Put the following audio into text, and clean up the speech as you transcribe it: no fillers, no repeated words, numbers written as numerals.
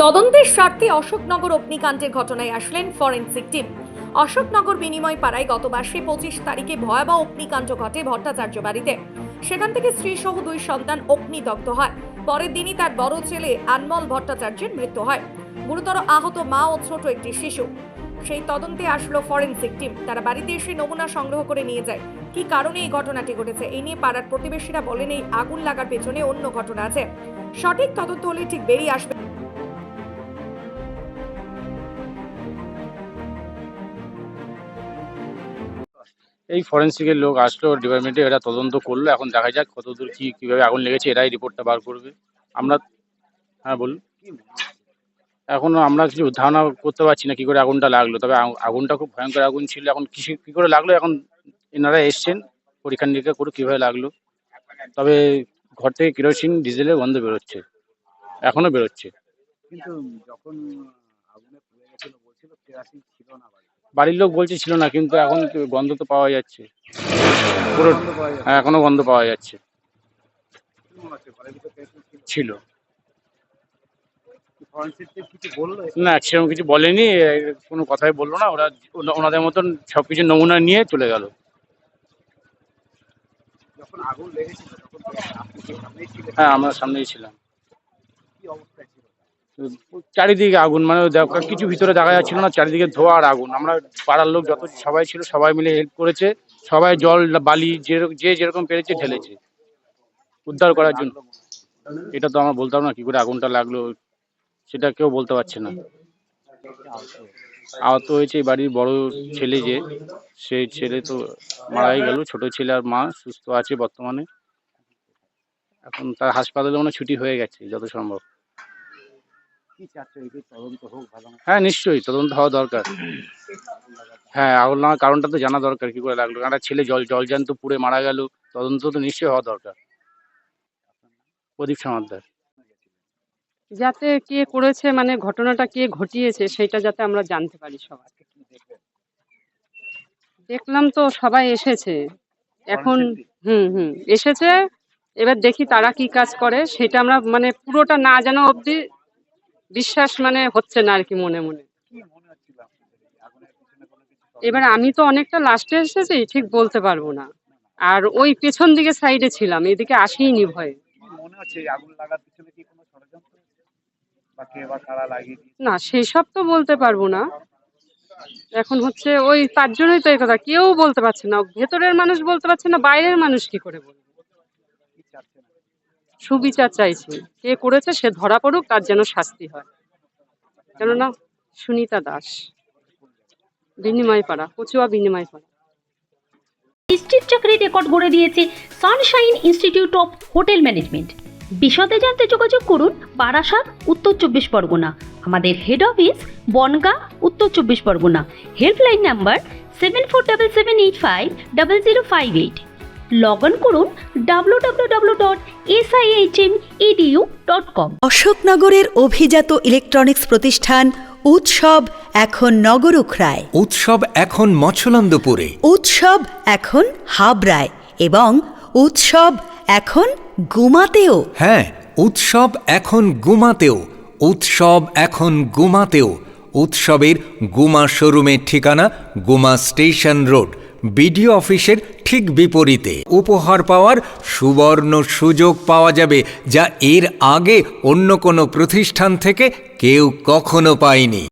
তদন্তের স্বার্থে অশোকনগর অগ্নিকাণ্ডের ঘটনায় আসলেন ফরেনসিক টিম। অশোকনগর বিনিময় পাড়ায় গত মাসে 25 তারিখে ভয়াবহ অগ্নিকাণ্ড ঘটে ভট্টাচার্য বাড়িতে। সেখান থেকে স্ত্রী সহ 2 সন্তান অগ্নিদগ্ধ হয়। পরের দিনই তার বড় ছেলে আনমল ভট্টাচার্যের মৃত্যু হয়। গুরুতর আহত মা ও ছোট একটি শিশু। সেই তদন্তে আসলো ফরেনসিক টিম। তারা বাড়িতে এসে নমুনা সংগ্রহ করে নিয়ে যায়। কি কারণে এই ঘটনাটি ঘটেছে এই নিয়ে পাড়ার প্রতিবেশীরা বলেন, এই আগুন লাগার পেছনে অন্য ঘটনা আছে। সঠিক তদন্ত হলে ঠিক বেরিয়ে আসবে। এই ফরেন্সিকের লোক আসলো ডিপার্টমেন্টে, এরা তদন্ত করলো। এখন দেখা যাক কতদূর কিভাবে আগুন লেগেছে, এরাই রিপোর্টটা বার করবে। আমরা হ্যাঁ বলুন। এখনো আমরা কিছু ধারণা করতে পারছি না কি করে আগুনটা লাগলো, তবে আগুনটা খুব ভয়ঙ্কর আগুন ছিল। এখন কি করে লাগলো, এখন এনারা এসছেন পরীক্ষা নিরীক্ষা করে কিভাবে লাগলো। তবে ঘর থেকে কেরোসিন ডিজেলের গন্ধ বেরোচ্ছে, এখনো বেরোচ্ছে। কিন্তু যখন আগুনে পুড়ে গেছিল বলছিল কেরোসিন ছিল না বাড়ির লোক বলছে ছিল না, কিন্তু এখন গন্ধ তো পাওয়া যাচ্ছে পুরো। হ্যাঁ, এখনো গন্ধ পাওয়া যাচ্ছে। ছিল না, সেরকম কিছু বলেনি, কোনো কথাই বললো না। ওরা ওনাদের মতন সবকিছু নমুনা নিয়ে চলে গেল। হ্যাঁ, আমরা সামনেই ছিলাম। চারিদিকে আগুন, মানে কিছু ভিতরে দেখা যাচ্ছিল না, চারিদিকে ধোয়া আর আগুন। আমরা পাড়ার লোক যত সবাই ছিল সবাই মিলে হেল্প করেছে। সবাই জল বালি যে যেরকম পেরেছে ঢেলেছে উদ্ধার করার জন্য। এটা তো আমরা বলতাম না কি করে আগুনটা লাগলো, সেটা কেউ বলতে পারছে না। আহত হয়েছে বাড়ির বড় ছেলে, যে সেই ছেলে তো মারাই গেল। ছোট ছেলে আর মা সুস্থ আছে বর্তমানে। এখন তার হাসপাতালে মনে ছুটি হয়ে গেছে যত সম্ভব। হ্যাঁ, নিশ্চয়ই তদন্ত হওয়া দরকার। হ্যাঁ, আগুন লাগার কারণটা তো জানা দরকার, কি করে লাগলো। একটা ছেলে জলজ্যান্ত পুড়ে মারা গেল, তদন্ত তো নিশ্চয়ই হওয়া দরকার। প্রদীপ সমাদ্দার। যাতে কে করেছে, মানে ঘটনাটা কে ঘটিয়েছে সেটা যাতে আমরা জানতে পারি। সবাই দেখলাম তো সবাই এসেছে এখন। এসেছে। এবার দেখি তারা কি কাজ করে, সেটা আমরা মানে পুরোটা না জানা অবধি বিশ্বাস মানে হচ্ছে না আর কি মনে মনে। এবার আমি তো অনেকটা লাস্টে এসেছি, ঠিক বলতে পারবো না। আর ওই পেছন দিকে সাইডে ছিলাম, এদিকে আসিনি ভয়ে। না, সেই সব তো বলতে পারবো না। এখন হচ্ছে ওই তার জন্যই তো এই কথা, কেউ বলতে পারছে না। ভেতরের মানুষ বলতে পারছে না, বাইরের মানুষ কি করে বলবে। সুবিচার চাইছি, কে করেছে সে ধরা পড়ুক, তার যেন শাস্তি হয়। কেননা সুনিতা দাস, বিনিময় পাড়া, কচুয়া বিনিময় পাড়া। নিশ্চিত চাকরি রেকর্ড গড়ে দিয়েছে Sunshine institute of hotel management. বিশদে জানতে যোগাযোগ করুন বারাসাত, উত্তর 24 পরগনা। আমাদের হেড অফিস বনগাঁ, উত্তর 24 Pargana. Helpline number 7477850058। Log on করুন www.sihmedu.com। অশোকনগরের অভিজাত ইলেকট্রনিক্স প্রতিষ্ঠান উৎসব এখন নগরুখরায়, উৎসব এখন মছলন্দপুরে, উৎসব এখন হাবড়ায় এবং উৎসব এখন গুমাতেও। হ্যাঁ, উৎসব এখন গুমাতেও, উৎসব এখন গুমাতেও। উৎসবের গুমা শোরুমের ঠিকানা গুমা স্টেশন রোড, বিডিও অফিসের ঠিক বিপরীতে। উপহার পাওয়ার সুবর্ণ সুযোগ পাওয়া যাবে, যা এর আগে অন্য কোনো প্রতিষ্ঠান থেকে কেউ কখনো পায়নি।